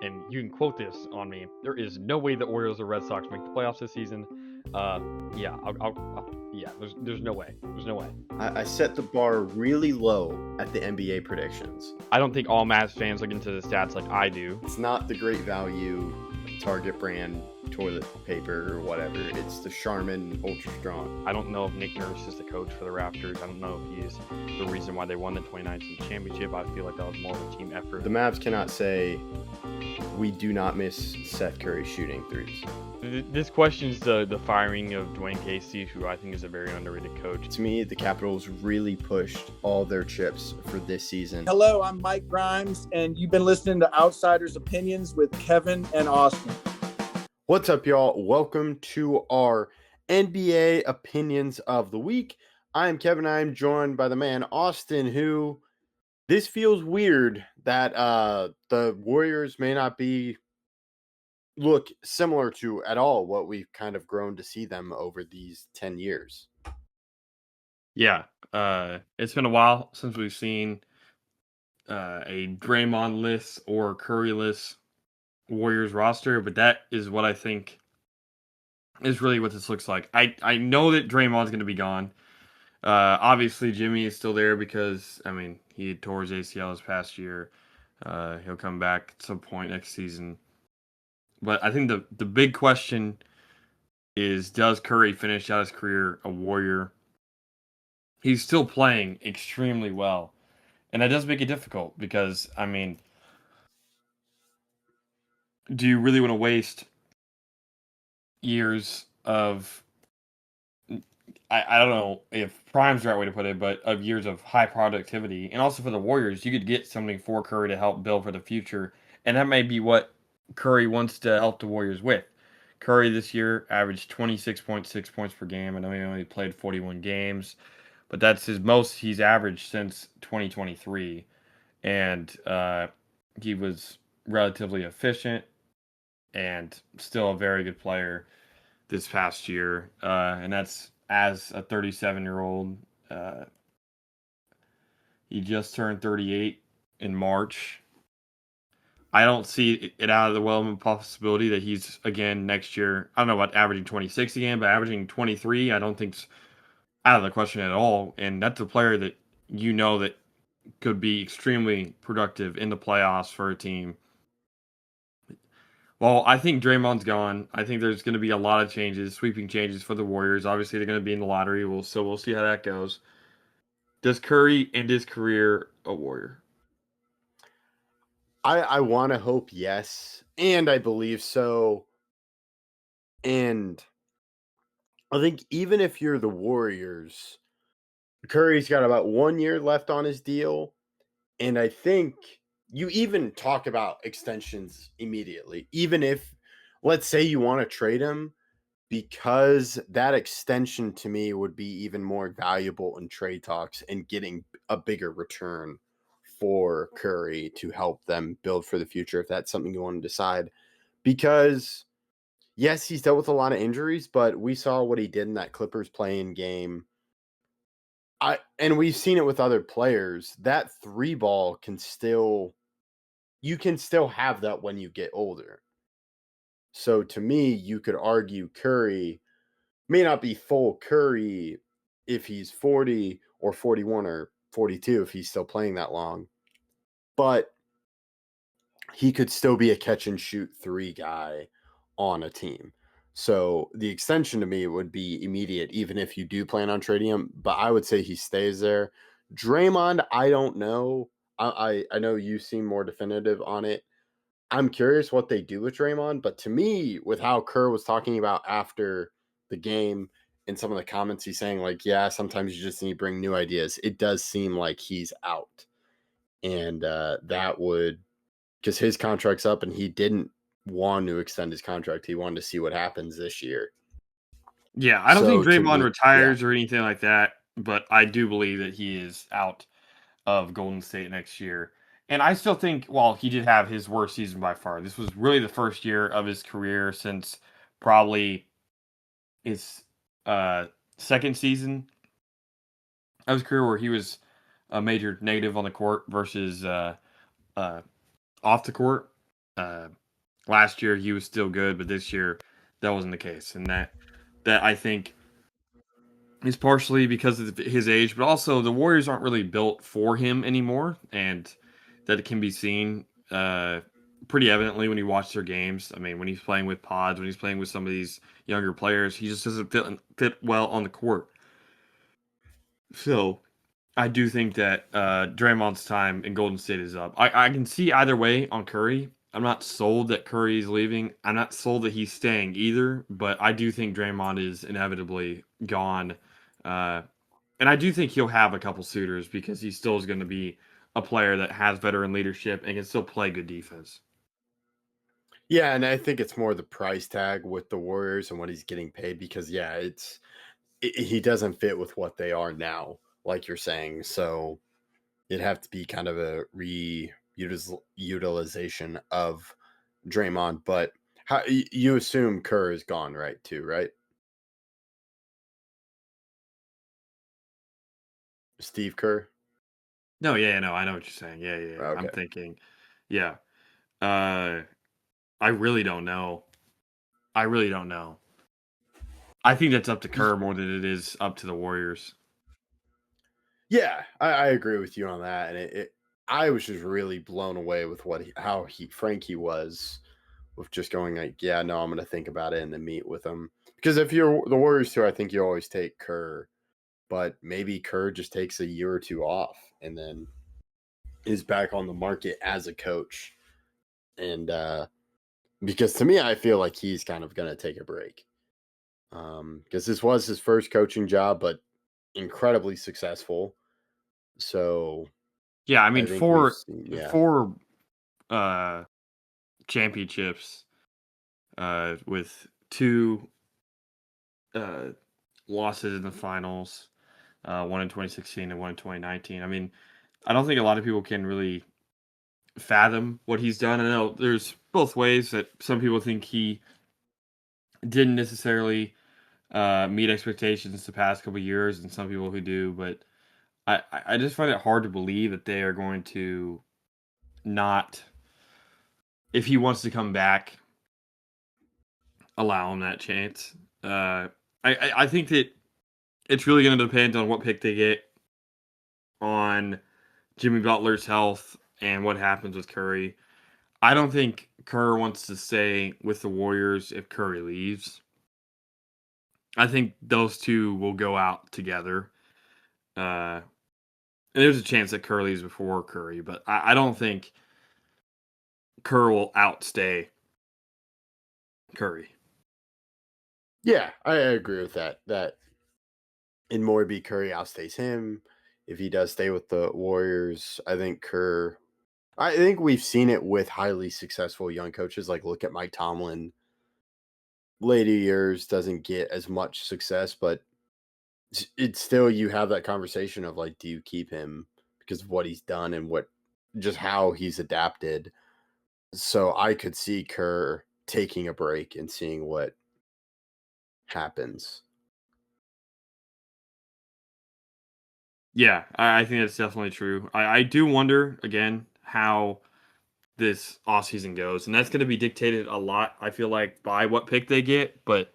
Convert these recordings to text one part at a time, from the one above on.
and you can quote this on me. There is no way the Orioles or Red Sox make the playoffs this season. Yeah, yeah. There's no way. There's no way. I set the bar really low at the NBA predictions. I don't think all Mavs fans look into the stats like I do. It's not the great value Target brand toilet paper or whatever. It's the Charmin Ultra Strong. I don't know if Nick Nurse is the coach for the Raptors. I don't know if he's the reason why they won the 2019 championship. I feel like that was more of a team effort. The Mavs cannot say we do not miss Seth Curry shooting threes. This questions the firing of Dwayne Casey, who I think is a very underrated coach. To me, the Capitals really pushed all their chips for this season. Hello, I'm Mike Grimes, and you've been listening to Outsiders Opinions with Kevin and Austin. What's up, y'all? Welcome to our NBA Opinions of the Week. I'm Kevin. I'm joined by the man, Austin, who this feels weird that the Warriors may not look similar to at all what we've kind of grown to see them over these 10 years. Yeah, it's been a while since we've seen a Draymond-less or Curry-less Warriors roster, but that is what I think is really what this looks like. I know that Draymond's going to be gone. Obviously, Jimmy is still there because, I mean, he tore his ACL this past year. He'll come back at some point next season. But I think the big question is, does Curry finish out his career a Warrior? He's still playing extremely well. And that does make it difficult because, I mean, do you really want to waste years of, I don't know if prime's the right way to put it, but of years of high productivity. And also for the Warriors, you could get something for Curry to help build for the future. And that may be what Curry wants to help the Warriors with. Curry this year averaged 26.6 points per game. I know he only played 41 games, but that's his most he's averaged since 2023. And he was relatively efficient and still a very good player this past year. And that's as a 37-year-old. He just turned 38 in March. I don't see it out of the realm of possibility that he's, again, next year, I don't know about averaging 26 again, but averaging 23, I don't think's out of the question at all. And that's a player that you know that could be extremely productive in the playoffs for a team. Well, I think Draymond's gone. I think there's going to be a lot of changes, sweeping changes for the Warriors. Obviously, they're going to be in the lottery. We'll see how that goes. Does Curry end his career a Warrior? I want to hope yes, and I believe so. And I think even if you're the Warriors, Curry's got about 1 year left on his deal. And I think you even talk about extensions immediately, even if, let's say, you want to trade him, because that extension to me would be even more valuable in trade talks and getting a bigger return for Curry to help them build for the future, if that's something you want to decide. Because yes, he's dealt with a lot of injuries, but we saw what he did in that Clippers play-in game. And we've seen it with other players. That three ball you can still have that when you get older. So to me, you could argue Curry may not be full Curry if he's 40 or 41 or 42 if he's still playing that long. But he could still be a catch and shoot three guy on a team. So the extension to me would be immediate, even if you do plan on trading him. But I would say he stays there. Draymond, I don't know. I know you seem more definitive on it. I'm curious what they do with Draymond. But to me, with how Kerr was talking about after the game and some of the comments he's saying, like, yeah, sometimes you just need to bring new ideas. It does seem like he's out. And that would, because his contract's up and he didn't want to extend his contract. He wanted to see what happens this year. Yeah, I don't think Draymond retires or anything like that, but I do believe that he is out of Golden State next year. And I still think, well, he did have his worst season by far. This was really the first year of his career since probably his second season of his career where he was a major negative on the court versus off the court. Last year he was still good, but this year that wasn't the case, and that I think is partially because of his age, but also the Warriors aren't really built for him anymore, and that it can be seen pretty evidently when you watch their games. I mean, when he's playing with Pods, when he's playing with some of these younger players, he just doesn't fit well on the court. So I do think that Draymond's time in Golden State is up. I can see either way on Curry. I'm not sold that Curry's leaving. I'm not sold that he's staying either, but I do think Draymond is inevitably gone. Uh, and I do think he'll have a couple suitors because he still is going to be a player that has veteran leadership and can still play good defense. Yeah, and I think it's more the price tag with the Warriors and what he's getting paid because he doesn't fit with what they are now, like you're saying. So it'd have to be kind of a utilization of Draymond. But how you assume Kerr is gone, right? Too, right? Steve Kerr. No, yeah, no, I know what you're saying. Yeah. I'm Okay. thinking, yeah. I really don't know. I think that's up to Kerr more than it is up to the Warriors. Yeah, I agree with you on that, and I was just really blown away with how frank he was with just going like, yeah, no, I'm going to think about it and then meet with him. Because if you're the Warriors too, I think you always take Kerr, but maybe Kerr just takes a year or two off and then is back on the market as a coach. And because to me, I feel like he's kind of going to take a break. Because this was his first coaching job, but incredibly successful. So Yeah, I mean I think we've four seen, yeah. four championships with two losses in the finals, one in 2016 and one in 2019. I mean, I don't think a lot of people can really fathom what he's done. I know there's both ways that some people think he didn't necessarily meet expectations the past couple of years, and some people who do. But I just find it hard to believe that they are going to not, if he wants to come back, allow him that chance. I think that it's really going to depend on what pick they get, on Jimmy Butler's health, and what happens with Curry. I don't think Kerr wants to stay with the Warriors if Curry leaves. I think those two will go out together. And there's a chance that Kerr leaves before Curry, but I don't think Kerr will outstay Curry. Yeah, I agree with that. That in more be Curry outstays him. If he does stay with the Warriors, I think Kerr. I think we've seen it with highly successful young coaches. Like look at Mike Tomlin. Later years doesn't get as much success, but it's still you have that conversation of like, do you keep him because of what he's done and what just how he's adapted. So I could see Kerr taking a break and seeing what happens. Yeah, I think that's definitely true. I do wonder, again, how this offseason goes. And that's going to be dictated a lot, I feel like, by what pick they get. But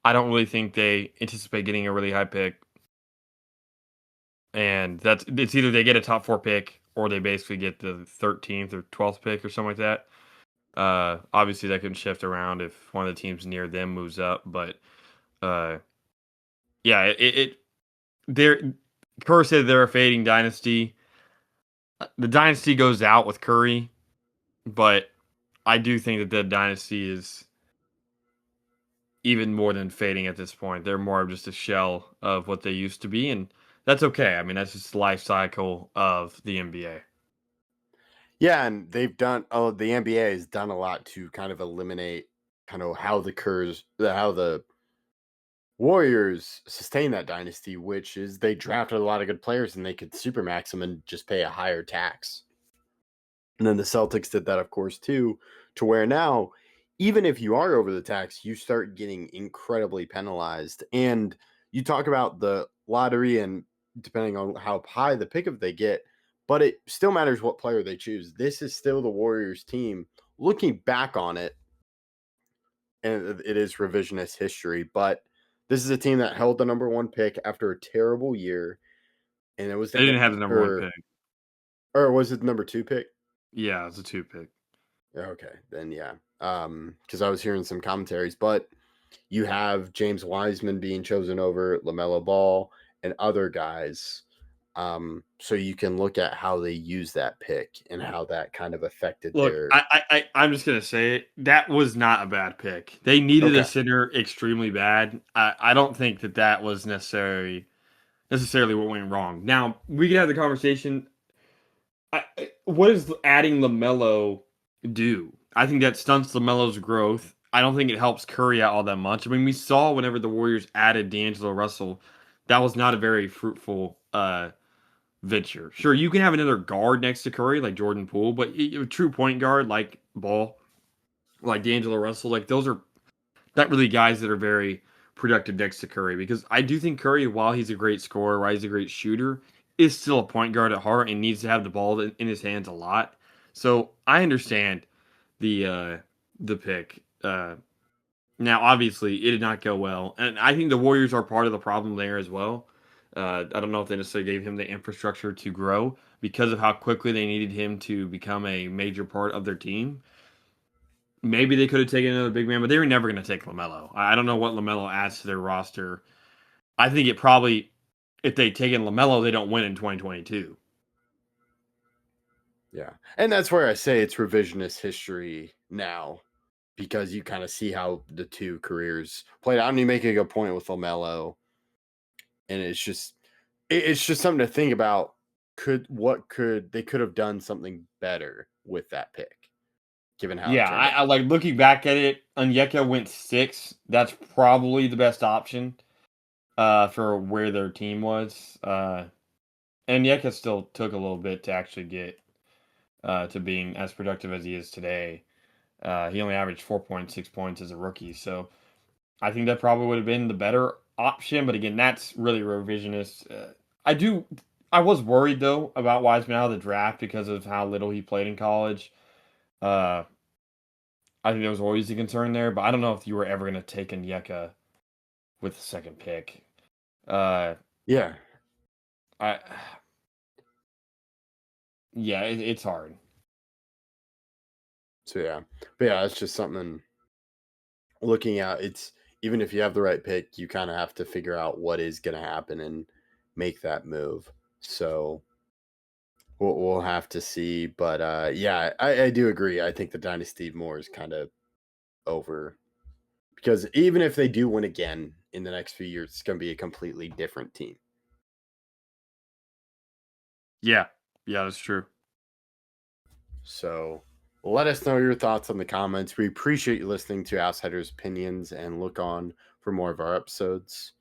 I don't really think they anticipate getting a really high pick. And it's either they get a top 4 pick or they basically get the 13th or 12th pick or something like that. Obviously, that can shift around if one of the teams near them moves up. But yeah, they're Kerr said they're a fading dynasty. The dynasty goes out with Curry, but I do think that the dynasty is even more than fading at this point. They're more of just a shell of what they used to be, and that's okay. I mean, that's just the life cycle of the NBA. Yeah, and they've done. Oh, the NBA has done a lot to kind of eliminate kind of how how the Warriors sustain that dynasty, which is they drafted a lot of good players and they could supermax them and just pay a higher tax. And then the Celtics did that, of course, too, to where now, even if you are over the tax, you start getting incredibly penalized. And you talk about the lottery and depending on how high the pick of they get, but it still matters what player they choose. This is still the Warriors team. Looking back on it, and it is revisionist history, but this is a team that held the number 1 pick after a terrible year, and it was They didn't have the number 1 pick. Or was it the number 2 pick? Yeah, it was a 2 pick. Okay, then yeah. Because I was hearing some commentaries, but you have James Wiseman being chosen over LaMelo Ball and other guys. So you can look at how they use that pick and how that kind of affected their. I'm just gonna say it. That was not a bad pick. They needed a Okay. center extremely bad. I don't think that was necessarily what went wrong. Now we can have the conversation. What does adding LaMelo do? I think that stunts LaMelo's growth. I don't think it helps Curry out all that much. I mean, we saw whenever the Warriors added D'Angelo Russell, that was not a very fruitful venture. Sure, you can have another guard next to Curry like Jordan Poole, but a true point guard like Ball, like D'Angelo Russell, like those are not really guys that are very productive next to Curry, because I do think Curry, while he's a great scorer, while he's a great shooter, is still a point guard at heart and needs to have the ball in his hands a lot. So I understand the pick. Now, obviously, it did not go well, and I think the Warriors are part of the problem there as well. I don't know if they necessarily gave him the infrastructure to grow because of how quickly they needed him to become a major part of their team. Maybe they could have taken another big man, but they were never going to take LaMelo. I don't know what LaMelo adds to their roster. I think it probably, if they'd taken LaMelo, they don't win in 2022. Yeah. And that's where I say it's revisionist history now, because you kind of see how the two careers played out. And you make a good point with LaMelo. And it's just something to think about. They could have done something better with that pick, given how Yeah, I like looking back at it. Onyeka went 6. That's probably the best option for where their team was. And Onyeka still took a little bit to actually get to being as productive as he is today. He only averaged 4.6 points as a rookie, so I think that probably would have been the better option. But again, that's really revisionist. I was worried though about Wiseman out of the draft because of how little he played in college. I think there was always a concern there, but I don't know if you were ever going to take Onyeka with the second pick. Yeah. It's hard. So yeah, but yeah, it's just something looking at. It's even if you have the right pick, you kind of have to figure out what is going to happen and make that move. So we'll have to see. But yeah, I do agree. I think the dynasty more is kind of over, because even if they do win again in the next few years, it's going to be a completely different team. Yeah, that's true. So let us know your thoughts in the comments. We appreciate you listening to Outsiders Opinions, and look on for more of our episodes.